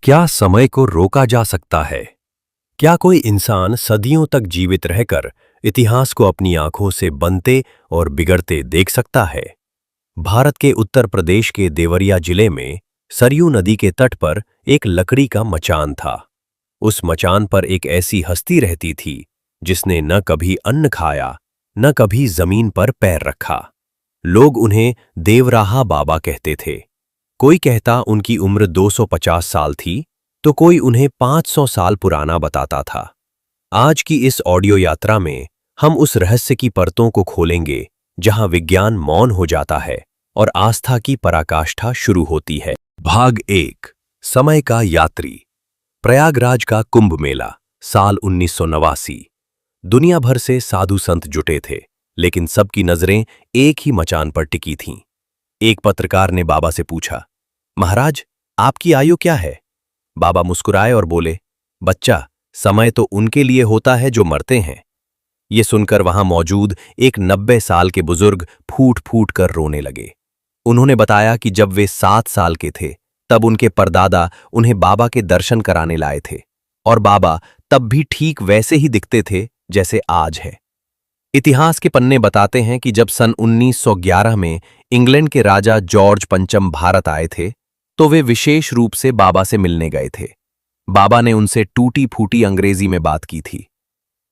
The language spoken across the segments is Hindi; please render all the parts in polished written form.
क्या समय को रोका जा सकता है? क्या कोई इंसान सदियों तक जीवित रहकर इतिहास को अपनी आंखों से बनते और बिगड़ते देख सकता है? भारत के उत्तर प्रदेश के देवरिया जिले में सरयू नदी के तट पर एक लकड़ी का मचान था। उस मचान पर एक ऐसी हस्ती रहती थी जिसने न कभी अन्न खाया, न कभी जमीन पर पैर रखा। लोग उन्हें देवराहा बाबा कहते थे। कोई कहता उनकी उम्र 250 साल थी, तो कोई उन्हें 500 साल पुराना बताता था। आज की इस ऑडियो यात्रा में हम उस रहस्य की परतों को खोलेंगे जहां विज्ञान मौन हो जाता है और आस्था की पराकाष्ठा शुरू होती है। भाग 1, समय का यात्री। प्रयागराज का कुंभ मेला, साल 1989। दुनिया भर से साधु संत जुटे थे, लेकिन सबकी नजरें एक ही मचान पर टिकी थीं। एक पत्रकार ने बाबा से पूछा, महाराज, आपकी आयु क्या है? बाबा मुस्कुराए और बोले, बच्चा, समय तो उनके लिए होता है जो मरते हैं। ये सुनकर वहां मौजूद एक 90 साल के बुजुर्ग फूट फूट कर रोने लगे। उन्होंने बताया कि जब वे 7 साल के थे, तब उनके परदादा उन्हें बाबा के दर्शन कराने लाए थे, और बाबा तब भी ठीक वैसे ही दिखते थे जैसे आज है। इतिहास के पन्ने बताते हैं कि जब सन 1911 में इंग्लैंड के राजा जॉर्ज पंचम भारत आए थे, तो वे विशेष रूप से बाबा से मिलने गए थे। बाबा ने उनसे टूटी फूटी अंग्रेजी में बात की थी।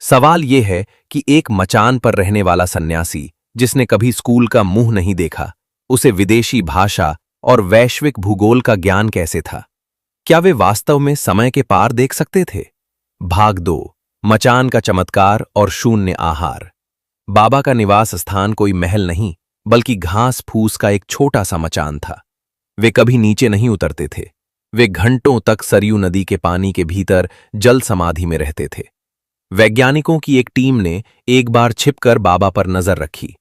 सवाल यह है कि एक मचान पर रहने वाला सन्यासी, जिसने कभी स्कूल का मुंह नहीं देखा, उसे विदेशी भाषा और वैश्विक भूगोल का ज्ञान कैसे था? क्या वे वास्तव में समय के पार देख सकते थे? भाग 2, मचान का चमत्कार और शून्य आहार। बाबा का निवास स्थान कोई महल नहीं, बल्कि घास फूस का एक छोटा सा मचान था। वे कभी नीचे नहीं उतरते थे। वे घंटों तक सरयू नदी के पानी के भीतर जल समाधि में रहते थे। वैज्ञानिकों की एक टीम ने एक बार छिपकर बाबा पर नजर रखी।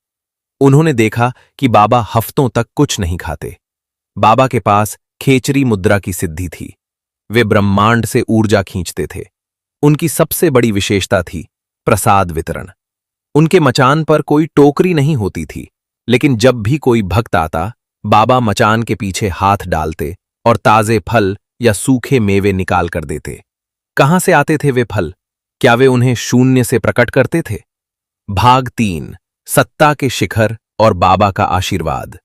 उन्होंने देखा कि बाबा हफ्तों तक कुछ नहीं खाते। बाबा के पास खेचरी मुद्रा की सिद्धि थी। वे ब्रह्मांड से ऊर्जा खींचते थे। उनकी सबसे बड़ी विशेषता थी प्रसाद वितरण। उनके मचान पर कोई टोकरी नहीं होती थी, लेकिन जब भी कोई भक्त आता, बाबा मचान के पीछे हाथ डालते और ताजे फल या सूखे मेवे निकाल कर देते। कहां से आते थे वे फल? क्या वे उन्हें शून्य से प्रकट करते थे? भाग 3, सत्ता के शिखर और बाबा का आशीर्वाद।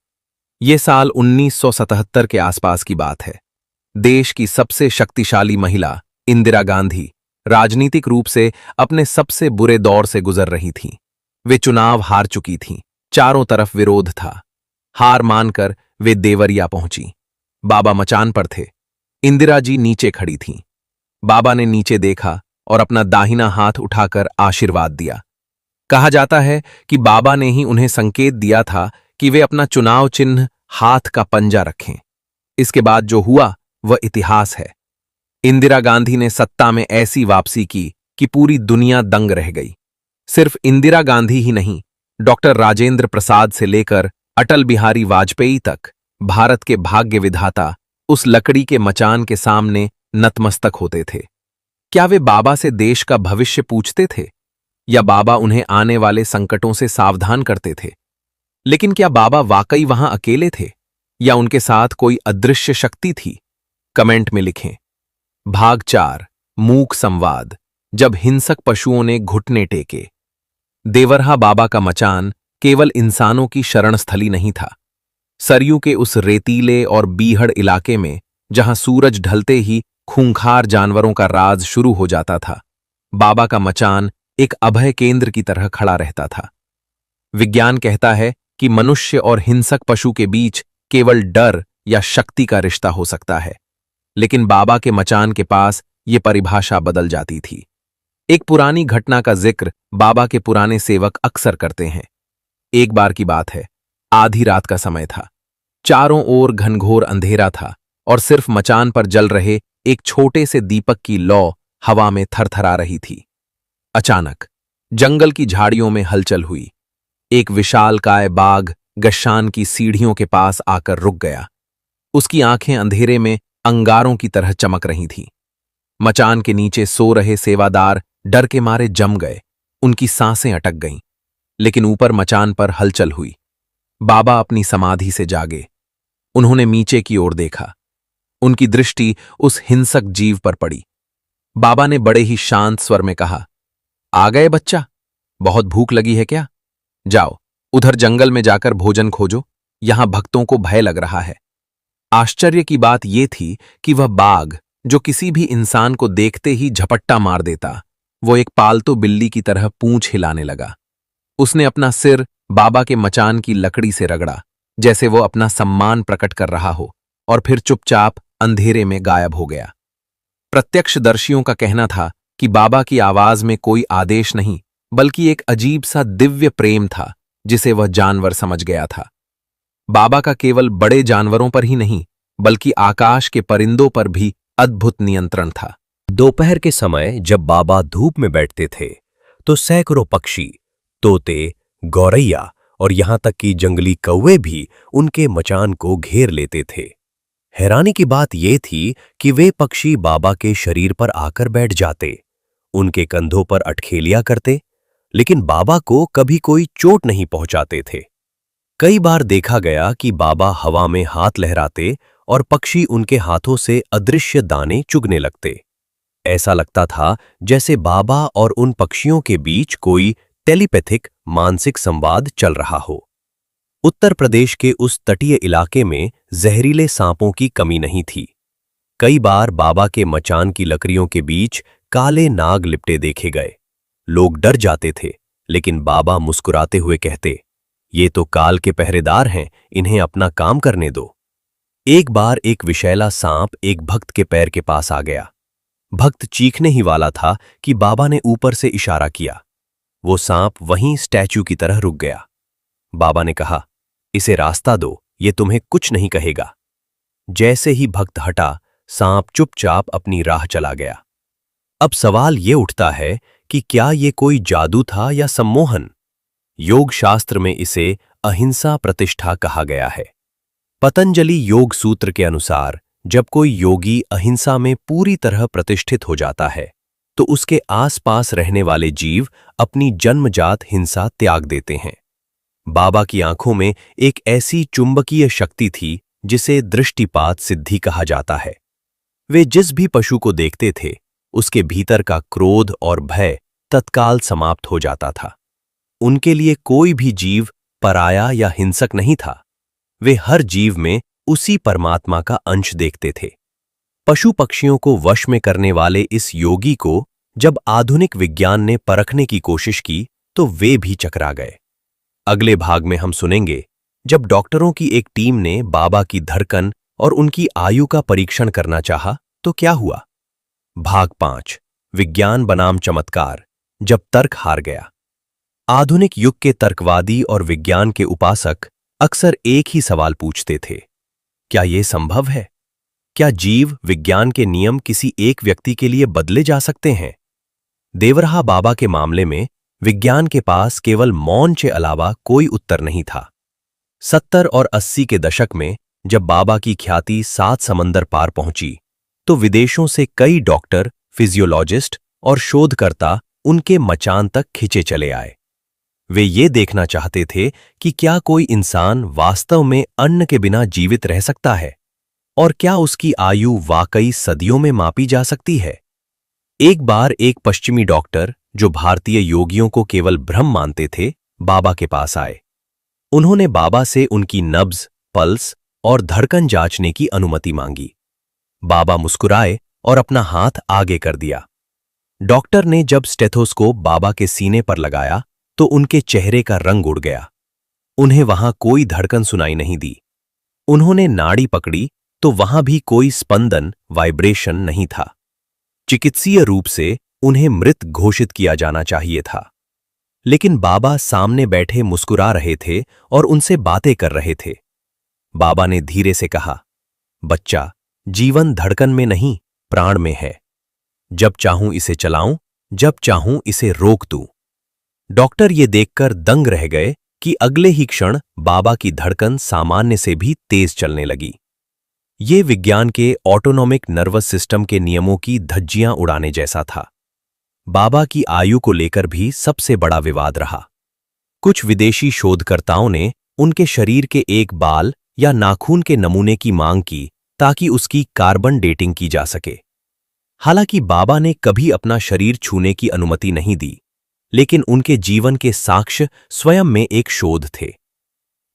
ये साल 1977 के आसपास की बात है। देश की सबसे शक्तिशाली महिला इंदिरा गांधी राजनीतिक रूप से अपने सबसे बुरे दौर से गुजर रही थीं। वे चुनाव हार चुकी थीं। चारों तरफ विरोध था। हार मानकर वे देवरिया पहुंची। बाबा मचान पर थे। इंदिरा जी नीचे खड़ी थीं। बाबा ने नीचे देखा और अपना दाहिना हाथ उठाकर आशीर्वाद दिया। कहा जाता है कि बाबा ने ही उन्हें संकेत दिया था कि वे अपना चुनाव चिन्ह हाथ का पंजा रखें। इसके बाद जो हुआ वह इतिहास है। इंदिरा गांधी ने सत्ता में ऐसी वापसी की कि पूरी दुनिया दंग रह गई। सिर्फ इंदिरा गांधी ही नहीं, डॉक्टर राजेंद्र प्रसाद से लेकर अटल बिहारी वाजपेयी तक भारत के भाग्य विधाता उस लकड़ी के मचान के सामने नतमस्तक होते थे। क्या वे बाबा से देश का भविष्य पूछते थे, या बाबा उन्हें आने वाले संकटों से सावधान करते थे? लेकिन क्या बाबा वाकई वहां अकेले थे, या उनके साथ कोई अदृश्य शक्ति थी? कमेंट में लिखें। भाग 4, मूक संवाद। जब हिंसक पशुओं ने घुटने टेके। देवरहा बाबा का मचान केवल इंसानों की शरणस्थली नहीं था। सरयू के उस रेतीले और बीहड़ इलाके में, जहां सूरज ढलते ही खूंखार जानवरों का राज शुरू हो जाता था, बाबा का मचान एक अभय केंद्र की तरह खड़ा रहता था। विज्ञान कहता है कि मनुष्य और हिंसक पशु के बीच केवल डर या शक्ति का रिश्ता हो सकता है, लेकिन बाबा के मचान के पास ये परिभाषा बदल जाती थी। एक पुरानी घटना का जिक्र बाबा के पुराने सेवक अक्सर करते हैं। एक बार की बात है, आधी रात का समय था। चारों ओर घनघोर अंधेरा था और सिर्फ मचान पर जल रहे एक छोटे से दीपक की लौ हवा में थरथरा रही थी। अचानक जंगल की झाड़ियों में हलचल हुई। एक विशालकाय बाघ गशान की सीढ़ियों के पास आकर रुक गया। उसकी आंखें अंधेरे में अंगारों की तरह चमक रही थीं। मचान के नीचे सो रहे सेवादार डर के मारे जम गए। उनकी सांसें अटक गईं। लेकिन ऊपर मचान पर हलचल हुई। बाबा अपनी समाधि से जागे। उन्होंने नीचे की ओर देखा। उनकी दृष्टि उस हिंसक जीव पर पड़ी। बाबा ने बड़े ही शांत स्वर में कहा, आ गए बच्चा, बहुत भूख लगी है क्या? जाओ, उधर जंगल में जाकर भोजन खोजो, यहां भक्तों को भय लग रहा है। आश्चर्य की बात यह थी कि वह बाघ, जो किसी भी इंसान को देखते ही झपट्टा मार देता, वो एक पालतू बिल्ली की तरह पूंछ हिलाने लगा। उसने अपना सिर बाबा के मचान की लकड़ी से रगड़ा, जैसे वो अपना सम्मान प्रकट कर रहा हो, और फिर चुपचाप अंधेरे में गायब हो गया। प्रत्यक्षदर्शियों का कहना था कि बाबा की आवाज में कोई आदेश नहीं, बल्कि एक अजीब सा दिव्य प्रेम था जिसे वह जानवर समझ गया था। बाबा का केवल बड़े जानवरों पर ही नहीं, बल्कि आकाश के परिंदों पर भी अद्भुत नियंत्रण था। दोपहर के समय जब बाबा धूप में बैठते थे, तो सैकड़ों पक्षी, तोते, गौरैया और यहां तक कि जंगली कौवे भी उनके मचान को घेर लेते थे। हैरानी की बात यह थी कि वे पक्षी बाबा के शरीर पर आकर बैठ जाते, उनके कंधों पर अठखेलियां करते, लेकिन बाबा को कभी कोई चोट नहीं पहुंचाते थे। कई बार देखा गया कि बाबा हवा में हाथ लहराते और पक्षी उनके हाथों से अदृश्य दाने चुगने लगते। ऐसा लगता था जैसे बाबा और उन पक्षियों के बीच कोई टेलीपैथिक मानसिक संवाद चल रहा हो। उत्तर प्रदेश के उस तटीय इलाके में जहरीले सांपों की कमी नहीं थी। कई बार बाबा के मचान की लकड़ियों के बीच काले नाग लिपटे देखे गए। लोग डर जाते थे, लेकिन बाबा मुस्कुराते हुए कहते, ये तो काल के पहरेदार हैं, इन्हें अपना काम करने दो। एक बार एक विषैला सांप एक भक्त के पैर के पास आ गया। भक्त चीखने ही वाला था कि बाबा ने ऊपर से इशारा किया। वो सांप वहीं स्टैच्यू की तरह रुक गया। बाबा ने कहा, इसे रास्ता दो, ये तुम्हें कुछ नहीं कहेगा। जैसे ही भक्त हटा, सांप चुपचाप अपनी राह चला गया। अब सवाल ये उठता है कि क्या ये कोई जादू था या सम्मोहन? योग शास्त्र में इसे अहिंसा प्रतिष्ठा कहा गया है। पतंजलि योग सूत्र के अनुसार जब कोई योगी अहिंसा में पूरी तरह प्रतिष्ठित हो जाता है, तो उसके आसपास रहने वाले जीव अपनी जन्मजात हिंसा त्याग देते हैं। बाबा की आंखों में एक ऐसी चुंबकीय शक्ति थी जिसे दृष्टिपात सिद्धि कहा जाता है। वे जिस भी पशु को देखते थे, उसके भीतर का क्रोध और भय तत्काल समाप्त हो जाता था। उनके लिए कोई भी जीव पराया या हिंसक नहीं था। वे हर जीव में उसी परमात्मा का अंश देखते थे। पशु पक्षियों को वश में करने वाले इस योगी को जब आधुनिक विज्ञान ने परखने की कोशिश की, तो वे भी चकरा गए। अगले भाग में हम सुनेंगे जब डॉक्टरों की एक टीम ने बाबा की धड़कन और उनकी आयु का परीक्षण करना चाहा, तो क्या हुआ। भाग 5, विज्ञान बनाम चमत्कार, जब तर्क हार गया। आधुनिक युग के तर्कवादी और विज्ञान के उपासक अक्सर एक ही सवाल पूछते थे, क्या यह संभव है? क्या जीव विज्ञान के नियम किसी एक व्यक्ति के लिए बदले जा सकते हैं? देवरहा बाबा के मामले में विज्ञान के पास केवल मौन के अलावा कोई उत्तर नहीं था। 70 और 80 के दशक में जब बाबा की ख्याति 7 समंदर पार पहुंची, तो विदेशों से कई डॉक्टर, फिजियोलॉजिस्ट और शोधकर्ता उनके मचान तक खिंचे चले आए। वे ये देखना चाहते थे कि क्या कोई इंसान वास्तव में अन्न के बिना जीवित रह सकता है, और क्या उसकी आयु वाकई सदियों में मापी जा सकती है। एक बार एक पश्चिमी डॉक्टर, जो भारतीय योगियों को केवल भ्रम मानते थे, बाबा के पास आए। उन्होंने बाबा से उनकी नब्ज, पल्स और धड़कन जांचने की अनुमति मांगी। बाबा मुस्कुराए और अपना हाथ आगे कर दिया। डॉक्टर ने जब स्टेथोस्कोप बाबा के सीने पर लगाया, तो उनके चेहरे का रंग उड़ गया। उन्हें वहां कोई धड़कन सुनाई नहीं दी। उन्होंने नाड़ी पकड़ी, तो वहां भी कोई स्पंदन, वाइब्रेशन नहीं था। चिकित्सीय रूप से उन्हें मृत घोषित किया जाना चाहिए था। लेकिन बाबा सामने बैठे मुस्कुरा रहे थे और उनसे बातें कर रहे थे। बाबा ने धीरे से कहा, बच्चा, जीवन धड़कन में नहीं, प्राण में है। जब चाहूं इसे चलाऊं, जब चाहूं इसे रोक दूं। डॉक्टर ये देखकर दंग रह गए कि अगले ही क्षण बाबा की धड़कन सामान्य से भी तेज चलने लगी। ये विज्ञान के ऑटोनॉमिक नर्वस सिस्टम के नियमों की धज्जियां उड़ाने जैसा था। बाबा की आयु को लेकर भी सबसे बड़ा विवाद रहा। कुछ विदेशी शोधकर्ताओं ने उनके शरीर के एक बाल या नाखून के नमूने की मांग की, ताकि उसकी कार्बन डेटिंग की जा सके। हालांकि बाबा ने कभी अपना शरीर छूने की अनुमति नहीं दी, लेकिन उनके जीवन के साक्ष्य स्वयं में एक शोध थे।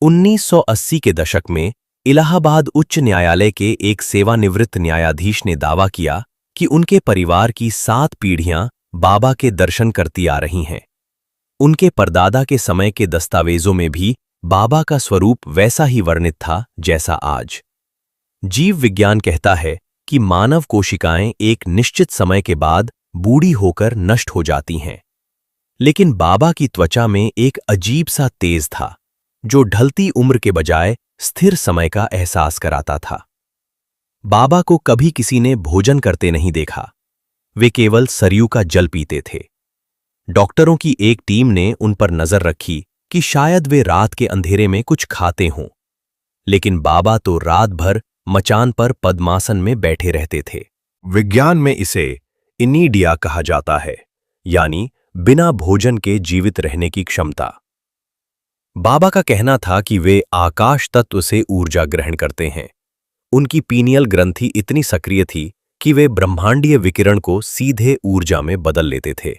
1980 के दशक में इलाहाबाद उच्च न्यायालय के एक सेवानिवृत्त न्यायाधीश ने दावा किया कि उनके परिवार की 7 पीढ़ियां बाबा के दर्शन करती आ रही हैं। उनके परदादा के समय के दस्तावेजों में भी बाबा का स्वरूप वैसा ही वर्णित था जैसा आज। जीव विज्ञान कहता है कि मानव कोशिकाएं एक निश्चित समय के बाद बूढ़ी होकर नष्ट हो जाती हैं, लेकिन बाबा की त्वचा में एक अजीब सा तेज था जो ढलती उम्र के बजाय स्थिर समय का एहसास कराता था। बाबा को कभी किसी ने भोजन करते नहीं देखा, वे केवल सरयू का जल पीते थे। डॉक्टरों की एक टीम ने उन पर नजर रखी कि शायद वे रात के अंधेरे में कुछ खाते हों, लेकिन बाबा तो रात भर मचान पर पद्मासन में बैठे रहते थे। विज्ञान में इसे इनीडिया कहा जाता है, यानी बिना भोजन के जीवित रहने की क्षमता। बाबा का कहना था कि वे आकाश तत्व से ऊर्जा ग्रहण करते हैं। उनकी पीनियल ग्रंथि इतनी सक्रिय थी कि वे ब्रह्मांडीय विकिरण को सीधे ऊर्जा में बदल लेते थे।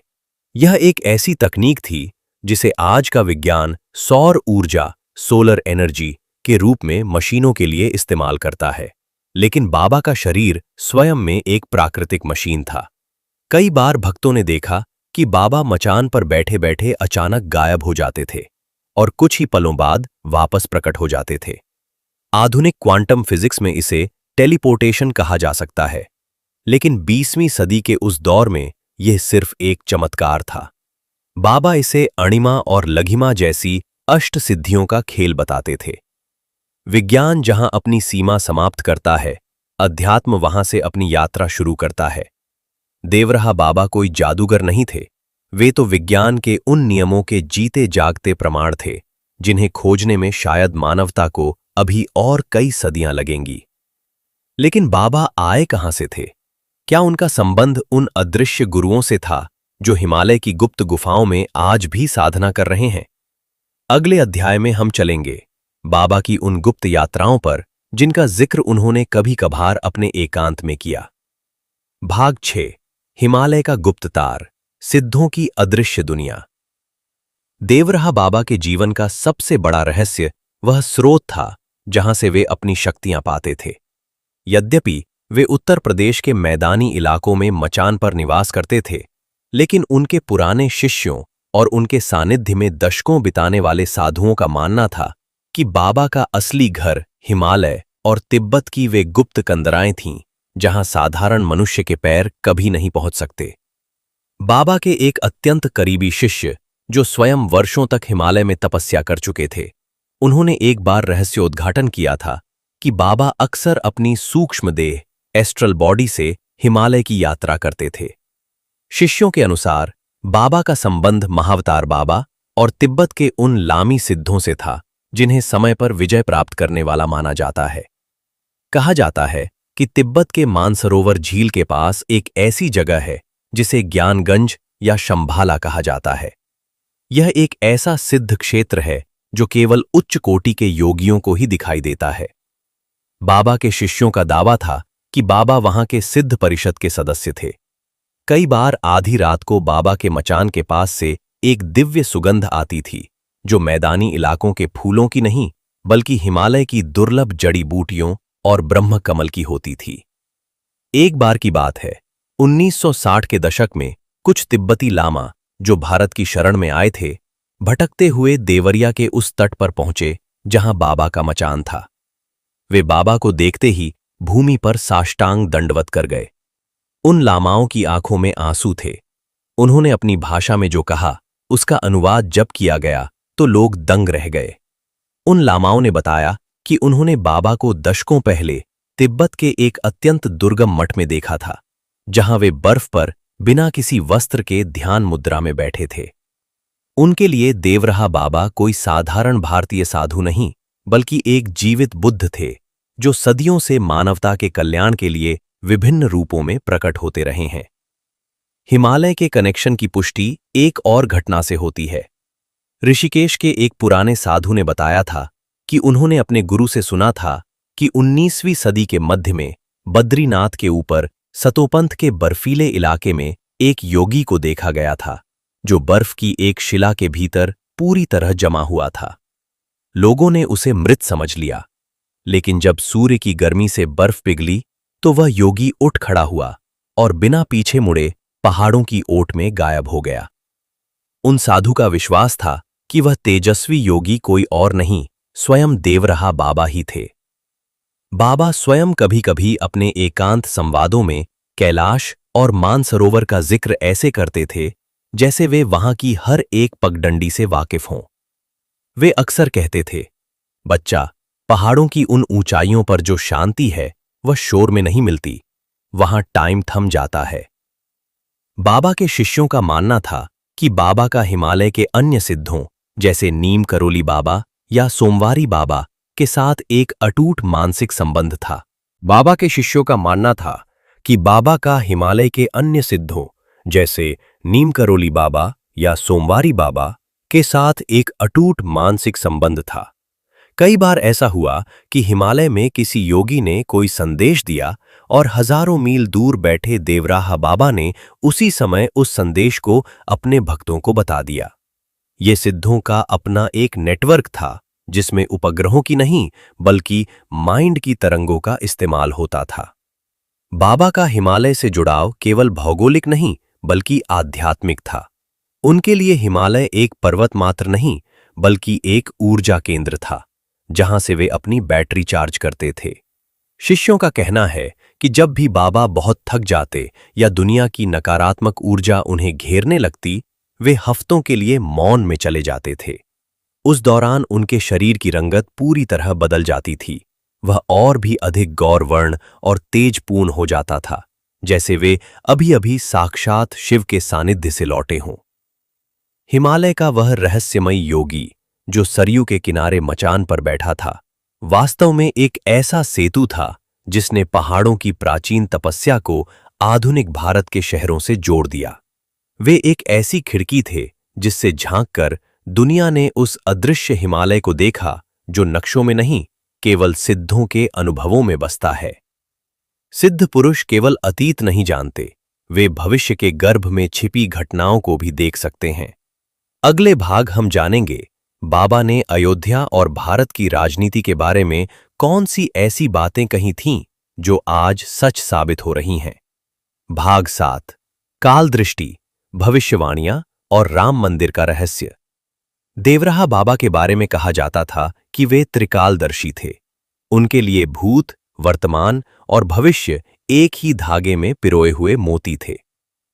यह एक ऐसी तकनीक थी जिसे आज का विज्ञान सौर ऊर्जा, सोलर एनर्जी के रूप में मशीनों के लिए इस्तेमाल करता है, लेकिन बाबा का शरीर स्वयं में एक प्राकृतिक मशीन था। कई बार भक्तों ने देखा कि बाबा मचान पर बैठे बैठे अचानक गायब हो जाते थे और कुछ ही पलों बाद वापस प्रकट हो जाते थे। आधुनिक क्वांटम फिजिक्स में इसे टेलीपोर्टेशन कहा जा सकता है, लेकिन 20वीं सदी के उस दौर में यह सिर्फ एक चमत्कार था। बाबा इसे अणिमा और लघिमा जैसी अष्ट सिद्धियों का खेल बताते थे। विज्ञान जहां अपनी सीमा समाप्त करता है, अध्यात्म वहां से अपनी यात्रा शुरू करता है। देवरहा बाबा कोई जादूगर नहीं थे, वे तो विज्ञान के उन नियमों के जीते जागते प्रमाण थे जिन्हें खोजने में शायद मानवता को अभी और कई सदियां लगेंगी। लेकिन बाबा आए कहां से थे? क्या उनका संबंध उन अदृश्य गुरुओं से था जो हिमालय की गुप्त गुफाओं में आज भी साधना कर रहे हैं? अगले अध्याय में हम चलेंगे बाबा की उन गुप्त यात्राओं पर जिनका जिक्र उन्होंने कभी कभार अपने एकांत में किया। भाग 6, हिमालय का गुप्त तार, सिद्धों की अदृश्य दुनिया। देवरहा बाबा के जीवन का सबसे बड़ा रहस्य वह स्रोत था जहां से वे अपनी शक्तियां पाते थे। यद्यपि वे उत्तर प्रदेश के मैदानी इलाकों में मचान पर निवास करते थे, लेकिन उनके पुराने शिष्यों और उनके सानिध्य में दशकों बिताने वाले साधुओं का मानना था कि बाबा का असली घर हिमालय और तिब्बत की वे गुप्त कंदराएं थीं जहां साधारण मनुष्य के पैर कभी नहीं पहुंच सकते। बाबा के एक अत्यंत करीबी शिष्य जो स्वयं वर्षों तक हिमालय में तपस्या कर चुके थे, उन्होंने एक बार रहस्योद्घाटन किया था कि बाबा अक्सर अपनी सूक्ष्म देह एस्ट्रल बॉडी से हिमालय की यात्रा करते थे। शिष्यों के अनुसार बाबा का संबंध महावतार बाबा और तिब्बत के उन लामी सिद्धों से था जिन्हें समय पर विजय प्राप्त करने वाला माना जाता है। कहा जाता है कि तिब्बत के मानसरोवर झील के पास एक ऐसी जगह है जिसे ज्ञानगंज या शंभाला कहा जाता है। यह एक ऐसा सिद्ध क्षेत्र है जो केवल उच्च कोटि के योगियों को ही दिखाई देता है। बाबा के शिष्यों का दावा था कि बाबा वहां के सिद्ध परिषद के सदस्य थे। कई बार आधी रात को बाबा के मचान के पास से एक दिव्य सुगंध आती थी जो मैदानी इलाकों के फूलों की नहीं बल्कि हिमालय की दुर्लभ जड़ी बूटियों और ब्रह्म कमल की होती थी। एक बार की बात है, 1960 के दशक में कुछ तिब्बती लामा जो भारत की शरण में आए थे, भटकते हुए देवरिया के उस तट पर पहुंचे जहां बाबा का मचान था। वे बाबा को देखते ही भूमि पर साष्टांग दंडवत कर गए। उन लामाओं की आंखों में आंसू थे। उन्होंने अपनी भाषा में जो कहा उसका अनुवाद जब किया गया तो लोग दंग रह गए। उन लामाओं ने बताया कि उन्होंने बाबा को दशकों पहले तिब्बत के एक अत्यंत दुर्गम मठ में देखा था, जहां वे बर्फ पर बिना किसी वस्त्र के ध्यान मुद्रा में बैठे थे। उनके लिए देवरहा बाबा कोई साधारण भारतीय साधु नहीं बल्कि एक जीवित बुद्ध थे जो सदियों से मानवता के कल्याण के लिए विभिन्न रूपों में प्रकट होते रहे हैं। हिमालय के कनेक्शन की पुष्टि एक और घटना से होती है। ऋषिकेश के एक पुराने साधु ने बताया था कि उन्होंने अपने गुरु से सुना था कि 19वीं सदी के मध्य में बद्रीनाथ के ऊपर सतोपंथ के बर्फीले इलाके में एक योगी को देखा गया था, जो बर्फ की एक शिला के भीतर पूरी तरह जमा हुआ था। लोगों ने उसे मृत समझ लिया, लेकिन जब सूर्य की गर्मी से बर्फ पिघली तो वह योगी उठ खड़ा हुआ और बिना पीछे मुड़े पहाड़ों की ओट में गायब हो गया। उन साधु का विश्वास था कि वह तेजस्वी योगी कोई और नहीं, स्वयं देवरहा बाबा ही थे। बाबा स्वयं कभी-कभी अपने एकांत संवादों में कैलाश और मानसरोवर का जिक्र ऐसे करते थे जैसे वे वहां की हर एक पगडंडी से वाकिफ हों। वे अक्सर कहते थे, बच्चा, पहाड़ों की उन ऊंचाइयों पर जो शांति है वह शोर में नहीं मिलती, वहां टाइम थम जाता है। बाबा के शिष्यों का मानना था कि बाबा का हिमालय के अन्य सिद्धों जैसे नीम करोली बाबा या सोमवारी बाबा के साथ एक अटूट मानसिक संबंध था। बाबा के शिष्यों का मानना था कि बाबा का हिमालय के अन्य सिद्धों जैसे नीम करोली बाबा या सोमवारी बाबा के साथ एक अटूट मानसिक संबंध था। कई बार ऐसा हुआ कि हिमालय में किसी योगी ने कोई संदेश दिया और हजारों मील दूर बैठे देवराहा बाबा ने उसी समय उस संदेश को अपने भक्तों को बता दिया। ये सिद्धों का अपना एक नेटवर्क था जिसमें उपग्रहों की नहीं बल्कि माइंड की तरंगों का इस्तेमाल होता था। बाबा का हिमालय से जुड़ाव केवल भौगोलिक नहीं बल्कि आध्यात्मिक था। उनके लिए हिमालय एक पर्वत मात्र नहीं बल्कि एक ऊर्जा केंद्र था, जहां से वे अपनी बैटरी चार्ज करते थे। शिष्यों का कहना है कि जब भी बाबा बहुत थक जाते या दुनिया की नकारात्मक ऊर्जा उन्हें घेरने लगती, वे हफ्तों के लिए मौन में चले जाते थे। उस दौरान उनके शरीर की रंगत पूरी तरह बदल जाती थी। वह और भी अधिक गौरवर्ण और तेजपूर्ण हो जाता था, जैसे वे अभी-अभी साक्षात शिव के सानिध्य से लौटे हों। हिमालय का वह रहस्यमयी योगी जो सरयू के किनारे मचान पर बैठा था, वास्तव में एक ऐसा सेतु था जिसने पहाड़ों की प्राचीन तपस्या को आधुनिक भारत के शहरों से जोड़ दिया। वे एक ऐसी खिड़की थे जिससे झांककर दुनिया ने उस अदृश्य हिमालय को देखा जो नक्शों में नहीं, केवल सिद्धों के अनुभवों में बसता है। सिद्ध पुरुष केवल अतीत नहीं जानते, वे भविष्य के गर्भ में छिपी घटनाओं को भी देख सकते हैं। अगले भाग हम जानेंगे बाबा ने अयोध्या और भारत की राजनीति के बारे में कौन सी ऐसी बातें कही थीं जो आज सच साबित हो रही हैं। भाग 7, काल दृष्टि, भविष्यवाणियां और राम मंदिर का रहस्य। देवराहा बाबा के बारे में कहा जाता था कि वे त्रिकालदर्शी थे। उनके लिए भूत, वर्तमान और भविष्य एक ही धागे में पिरोए हुए मोती थे।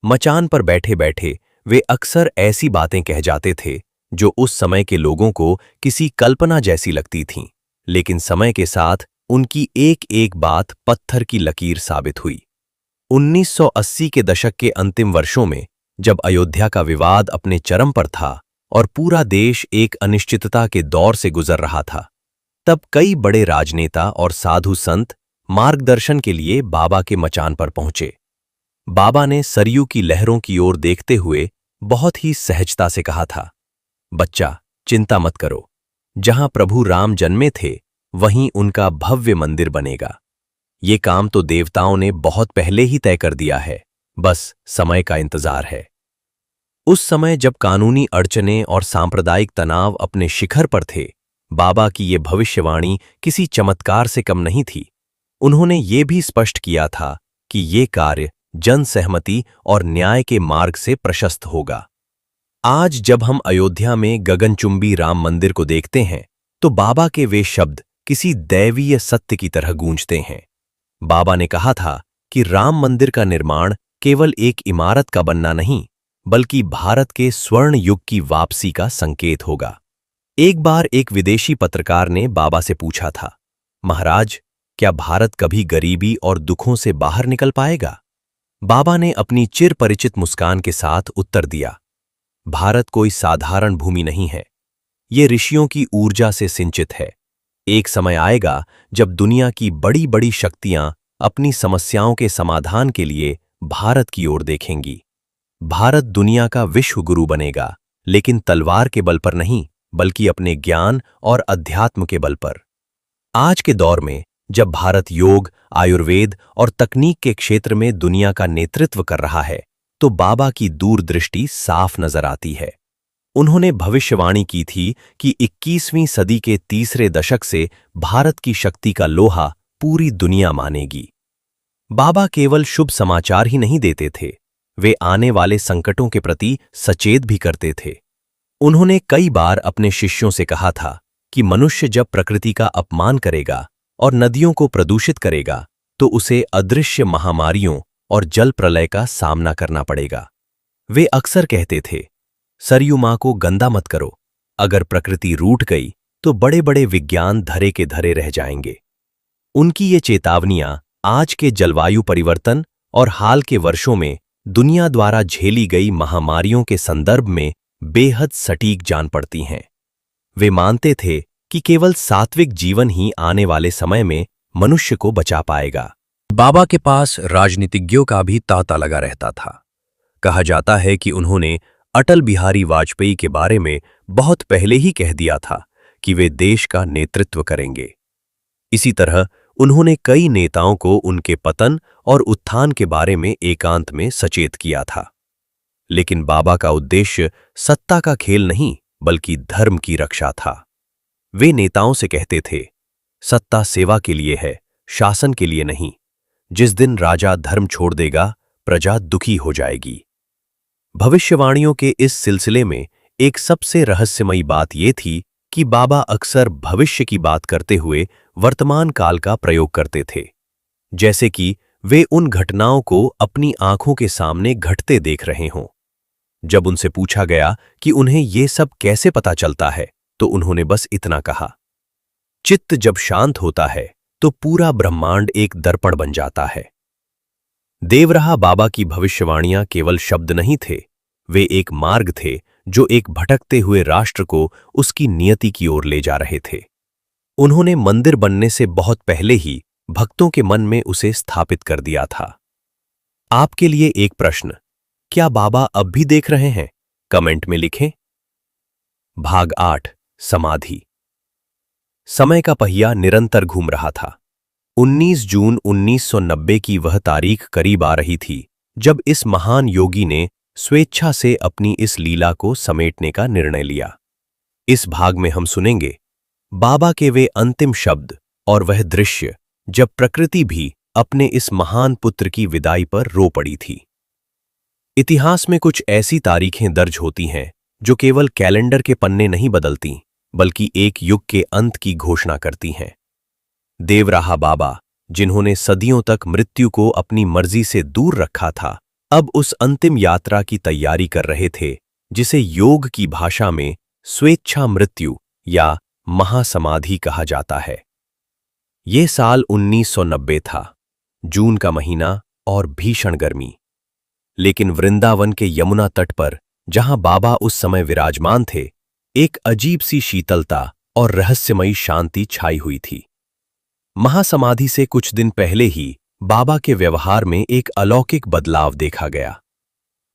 मचान पर बैठे बैठे वे अक्सर ऐसी बातें कह जाते थे जो उस समय के लोगों को किसी कल्पना जैसी लगती थीं, लेकिन समय के साथ उनकी एक एक बात पत्थर की लकीर साबित हुई। 1980 के दशक के अंतिम वर्षों में जब अयोध्या का विवाद अपने चरम पर था और पूरा देश एक अनिश्चितता के दौर से गुजर रहा था, तब कई बड़े राजनेता और साधु संत मार्गदर्शन के लिए बाबा के मचान पर पहुंचे। बाबा ने सरयू की लहरों की ओर देखते हुए बहुत ही सहजता से कहा था, बच्चा, चिंता मत करो, जहां प्रभु राम जन्मे थे वहीं उनका भव्य मंदिर बनेगा। ये काम तो देवताओं ने बहुत पहले ही तय कर दिया है, बस समय का इंतजार है। उस समय जब कानूनी अड़चने और सांप्रदायिक तनाव अपने शिखर पर थे, बाबा की ये भविष्यवाणी किसी चमत्कार से कम नहीं थी। उन्होंने ये भी स्पष्ट किया था कि ये कार्य जन सहमति और न्याय के मार्ग से प्रशस्त होगा। आज जब हम अयोध्या में गगनचुंबी राम मंदिर को देखते हैं, तो बाबा के वे शब्द किसी दैवीय सत्य की तरह गूंजते हैं। बाबा ने कहा था कि राम मंदिर का निर्माण केवल एक इमारत का बनना नहीं, बल्कि भारत के स्वर्ण युग की वापसी का संकेत होगा। एक बार एक विदेशी पत्रकार ने बाबा से पूछा था, महाराज, क्या भारत कभी गरीबी और दुखों से बाहर निकल पाएगा? बाबा ने अपनी चिर परिचित मुस्कान के साथ उत्तर दिया, भारत कोई साधारण भूमि नहीं है, ये ऋषियों की ऊर्जा से सिंचित है। एक समय आएगा जब दुनिया की बड़ी बड़ी शक्तियां अपनी समस्याओं के समाधान के लिए भारत की ओर देखेंगी। भारत दुनिया का विश्व गुरु बनेगा, लेकिन तलवार के बल पर नहीं, बल्कि अपने ज्ञान और अध्यात्म के बल पर। आज के दौर में जब भारत योग, आयुर्वेद और तकनीक के क्षेत्र में दुनिया का नेतृत्व कर रहा है, तो बाबा की दूरदृष्टि साफ नजर आती है। उन्होंने भविष्यवाणी की थी कि 21वीं सदी के तीसरे दशक से भारत की शक्ति का लोहा पूरी दुनिया मानेगी। बाबा केवल शुभ समाचार ही नहीं देते थे, वे आने वाले संकटों के प्रति सचेत भी करते थे। उन्होंने कई बार अपने शिष्यों से कहा था कि मनुष्य जब प्रकृति का अपमान करेगा और नदियों को प्रदूषित करेगा, तो उसे अदृश्य महामारियों और जल प्रलय का सामना करना पड़ेगा। वे अक्सर कहते थे, सरयू मां को गंदा मत करो, अगर प्रकृति रूठ गई तो बड़े बड़े विज्ञान धरे के धरे रह जाएंगे। उनकी ये चेतावनियां आज के जलवायु परिवर्तन और हाल के वर्षों में दुनिया द्वारा झेली गई महामारियों के संदर्भ में बेहद सटीक जान पड़ती हैं। वे मानते थे कि केवल सात्विक जीवन ही आने वाले समय में मनुष्य को बचा पाएगा। बाबा के पास राजनीतिज्ञों का भी तांता लगा रहता था। कहा जाता है कि उन्होंने अटल बिहारी वाजपेयी के बारे में बहुत पहले ही कह दिया था कि वे देश का नेतृत्व करेंगे। इसी तरह उन्होंने कई नेताओं को उनके पतन और उत्थान के बारे में एकांत में सचेत किया था। लेकिन बाबा का उद्देश्य सत्ता का खेल नहीं, बल्कि धर्म की रक्षा था। वे नेताओं से कहते थे, सत्ता सेवा के लिए है, शासन के लिए नहीं। जिस दिन राजा धर्म छोड़ देगा, प्रजा दुखी हो जाएगी। भविष्यवाणियों के इस सिलसिले में एक सबसे रहस्यमयी बात यह थी कि बाबा अक्सर भविष्य की बात करते हुए वर्तमान काल का प्रयोग करते थे, जैसे कि वे उन घटनाओं को अपनी आंखों के सामने घटते देख रहे हों। जब उनसे पूछा गया कि उन्हें ये सब कैसे पता चलता है, तो उन्होंने बस इतना कहा, चित्त जब शांत होता है तो पूरा ब्रह्मांड एक दर्पण बन जाता है। देवराहा बाबा की भविष्यवाणियां केवल शब्द नहीं थे, वे एक मार्ग थे जो एक भटकते हुए राष्ट्र को उसकी नियति की ओर ले जा रहे थे। उन्होंने मंदिर बनने से बहुत पहले ही भक्तों के मन में उसे स्थापित कर दिया था। आपके लिए एक प्रश्न, क्या बाबा अब भी देख रहे हैं? कमेंट में लिखें। भाग 8, समाधि। समय का पहिया निरंतर घूम रहा था। 19 जून 1990 की वह तारीख करीब आ रही थी जब इस महान योगी ने स्वेच्छा से अपनी इस लीला को समेटने का निर्णय लिया। इस भाग में हम सुनेंगे बाबा के वे अंतिम शब्द और वह दृश्य जब प्रकृति भी अपने इस महान पुत्र की विदाई पर रो पड़ी थी। इतिहास में कुछ ऐसी तारीखें दर्ज होती हैं जो केवल कैलेंडर के पन्ने नहीं बदलती, बल्कि एक युग के अंत की घोषणा करती हैं। देवराहा बाबा, जिन्होंने सदियों तक मृत्यु को अपनी मर्जी से दूर रखा था, अब उस अंतिम यात्रा की तैयारी कर रहे थे जिसे योग की भाषा में स्वेच्छा मृत्यु या महासमाधि कहा जाता है। ये साल 1990 था, जून का महीना और भीषण गर्मी। लेकिन वृंदावन के यमुना तट पर, जहां बाबा उस समय विराजमान थे, एक अजीब सी शीतलता और रहस्यमयी शांति छाई हुई थी। महासमाधि से कुछ दिन पहले ही बाबा के व्यवहार में एक अलौकिक बदलाव देखा गया।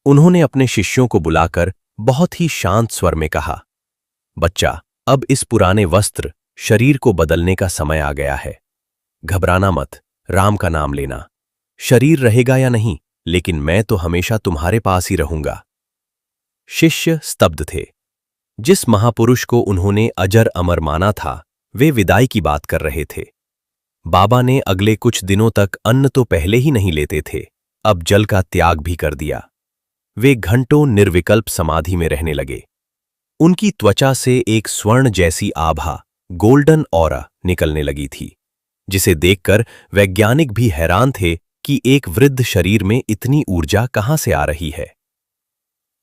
उन्होंने अपने शिष्यों को बुलाकर बहुत ही शांत स्वर में कहा, बच्चा, अब इस पुराने वस्त्र शरीर को बदलने का समय आ गया है। घबराना मत, राम का नाम लेना। शरीर रहेगा या नहीं, लेकिन मैं तो हमेशा तुम्हारे पास ही रहूंगा। शिष्य स्तब्ध थे। जिस महापुरुष को उन्होंने अजर अमर माना था, वे विदाई की बात कर रहे थे। बाबा ने अगले कुछ दिनों तक अन्न तो पहले ही नहीं लेते थे, अब जल का त्याग भी कर दिया। वे घंटों निर्विकल्प समाधि में रहने लगे। उनकी त्वचा से एक स्वर्ण जैसी आभा, गोल्डन ऑरा निकलने लगी थी, जिसे देखकर वैज्ञानिक भी हैरान थे कि एक वृद्ध शरीर में इतनी ऊर्जा कहां से आ रही है।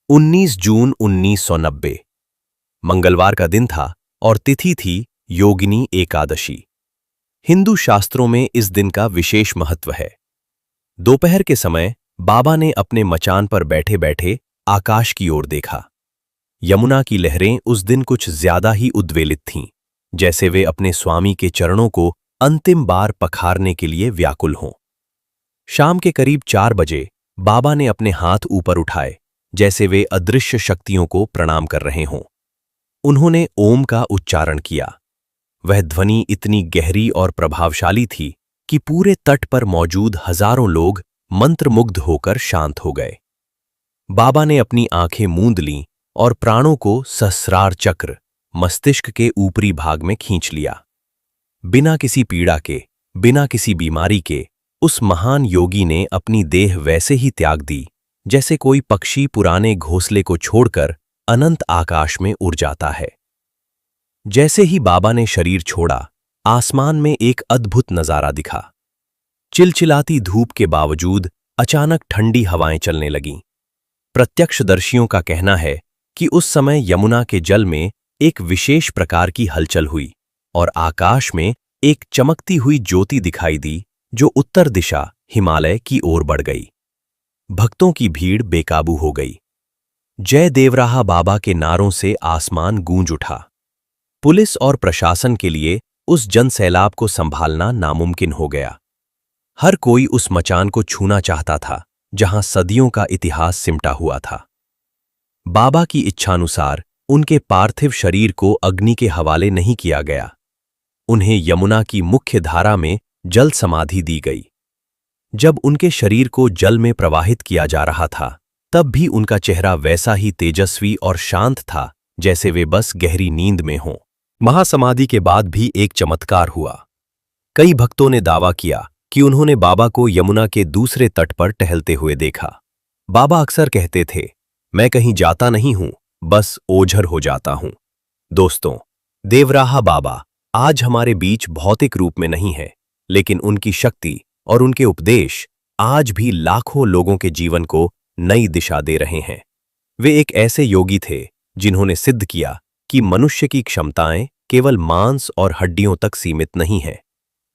19 जून 1990 मंगलवार का दिन था और तिथि थी योगिनी एकादशी। हिंदू शास्त्रों में इस दिन का विशेष महत्व है। दोपहर के समय बाबा ने अपने मचान पर बैठे बैठे आकाश की ओर देखा। यमुना की लहरें उस दिन कुछ ज्यादा ही उद्वेलित थीं, जैसे वे अपने स्वामी के चरणों को अंतिम बार पखारने के लिए व्याकुल हों। शाम के करीब 4 बजे बाबा ने अपने हाथ ऊपर उठाए, जैसे वे अदृश्य शक्तियों को प्रणाम कर रहे हों। उन्होंने ओम का उच्चारण किया। वह ध्वनि इतनी गहरी और प्रभावशाली थी कि पूरे तट पर मौजूद हजारों लोग मंत्रमुग्ध होकर शांत हो गए। बाबा ने अपनी आंखें मूंद लीं और प्राणों को सहस्रार चक्र मस्तिष्क के ऊपरी भाग में खींच लिया। बिना किसी पीड़ा के, बिना किसी बीमारी के, उस महान योगी ने अपनी देह वैसे ही त्याग दी जैसे कोई पक्षी पुराने घोंसले को छोड़कर अनंत आकाश में उड़ जाता है। जैसे ही बाबा ने शरीर छोड़ा, आसमान में एक अद्भुत नजारा दिखा। चिलचिलाती धूप के बावजूद अचानक ठंडी हवाएं चलने लगीं। प्रत्यक्षदर्शियों का कहना है कि उस समय यमुना के जल में एक विशेष प्रकार की हलचल हुई और आकाश में एक चमकती हुई ज्योति दिखाई दी जो उत्तर दिशा हिमालय की ओर बढ़ गई। भक्तों की भीड़ बेकाबू हो गई। जय देवराहा बाबा के नारों से आसमान गूंज उठा। पुलिस और प्रशासन के लिए उस जनसैलाब को संभालना नामुमकिन हो गया। हर कोई उस मचान को छूना चाहता था जहां सदियों का इतिहास सिमटा हुआ था। बाबा की इच्छानुसार उनके पार्थिव शरीर को अग्नि के हवाले नहीं किया गया। उन्हें यमुना की मुख्य धारा में जल समाधि दी गई। जब उनके शरीर को जल में प्रवाहित किया जा रहा था, तब भी उनका चेहरा वैसा ही तेजस्वी और शांत था जैसे वे बस गहरी नींद में हों। महासमाधि के बाद भी एक चमत्कार हुआ। कई भक्तों ने दावा किया कि उन्होंने बाबा को यमुना के दूसरे तट पर टहलते हुए देखा। बाबा अक्सर कहते थे, मैं कहीं जाता नहीं हूं, बस ओझर हो जाता हूं। दोस्तों, देवराहा बाबा आज हमारे बीच भौतिक रूप में नहीं है, लेकिन उनकी शक्ति और उनके उपदेश आज भी लाखों लोगों के जीवन को नई दिशा दे रहे हैं। वे एक ऐसे योगी थे जिन्होंने सिद्ध किया कि मनुष्य की क्षमताएं केवल मांस और हड्डियों तक सीमित नहीं हैं।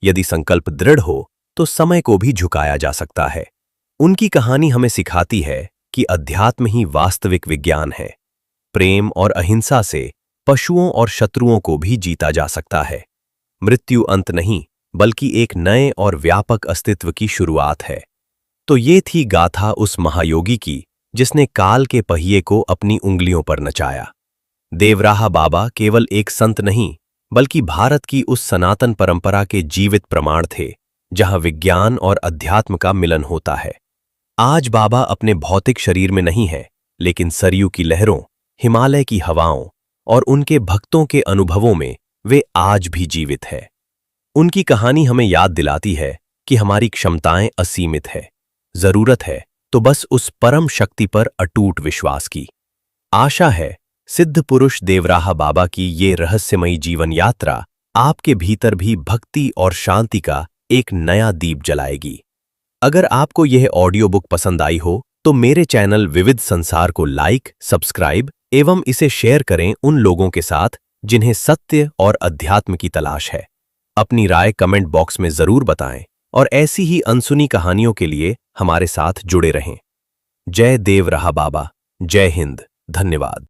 यदि संकल्प दृढ़ हो तो समय को भी झुकाया जा सकता है। उनकी कहानी हमें सिखाती है कि अध्यात्म ही वास्तविक विज्ञान है। प्रेम और अहिंसा से पशुओं और शत्रुओं को भी जीता जा सकता है। मृत्यु अंत नहीं, बल्कि एक नए और व्यापक अस्तित्व की शुरुआत है। तो ये थी गाथा उस महायोगी की जिसने काल के पहिए को अपनी उंगलियों पर नचाया। देवराहा बाबा केवल एक संत नहीं, बल्कि भारत की उस सनातन परंपरा के जीवित प्रमाण थे जहां विज्ञान और अध्यात्म का मिलन होता है। आज बाबा अपने भौतिक शरीर में नहीं है, लेकिन सरयू की लहरों, हिमालय की हवाओं और उनके भक्तों के अनुभवों में वे आज भी जीवित है। उनकी कहानी हमें याद दिलाती है कि हमारी क्षमताएं असीमित है। जरूरत है तो बस उस परम शक्ति पर अटूट विश्वास की। आशा है सिद्ध पुरुष देवराहा बाबा की ये रहस्यमयी जीवन यात्रा आपके भीतर भी भक्ति और शांति का एक नया दीप जलाएगी। अगर आपको यह ऑडियो बुक पसंद आई हो तो मेरे चैनल विविध संसार को लाइक, सब्सक्राइब एवं इसे शेयर करें उन लोगों के साथ जिन्हें सत्य और अध्यात्म की तलाश है। अपनी राय कमेंट बॉक्स में जरूर बताएं और ऐसी ही अनसुनी कहानियों के लिए हमारे साथ जुड़े रहें। जय देवराहा बाबा, जय हिंद, धन्यवाद।